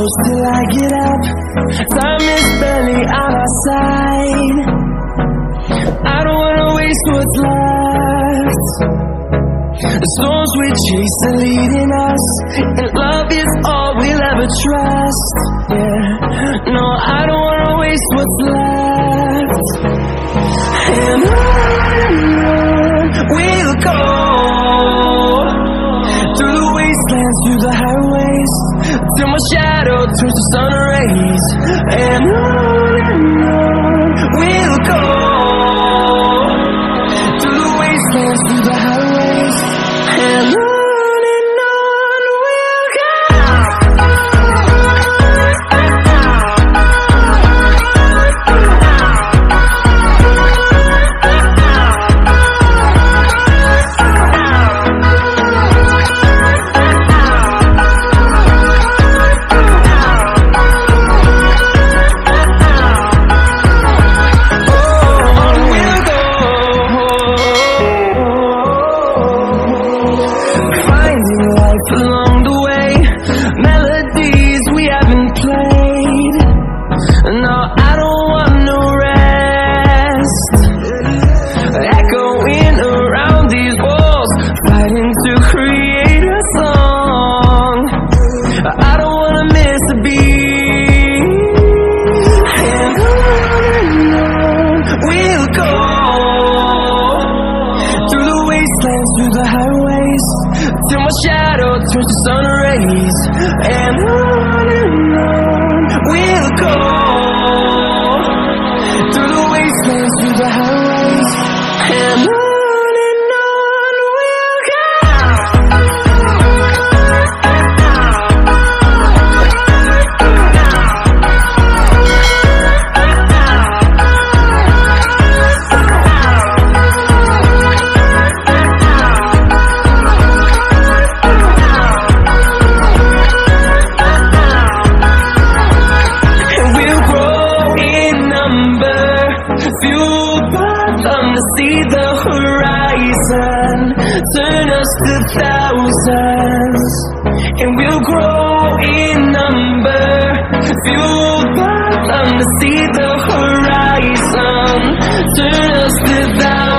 close till I get up. Time is barely on our side. I don't wanna waste what's left. The storms we chase are leading us, and love is all we'll ever trust. Yeah, no, I don't wanna waste what's left. And on we'll go, through the wastelands, through the highways, till my shadow turns to sun rays. And on we'll go, through the wastelands, through the highways, and on we'll go. Along the way, melodies we haven't played. No, I don't want no rest. Echoing around these walls, fighting to create a song. I don't wanna miss a beat. And on we'll go, through the wastelands, through the highways, till my shadow turns to sun rays. And on we'll go, through the wastelands, through the highways, and on we'll go. Fueled by them to see the horizon, turn us to thousands, and we'll grow in number. Fueled by them to see the horizon, turn us to thousands.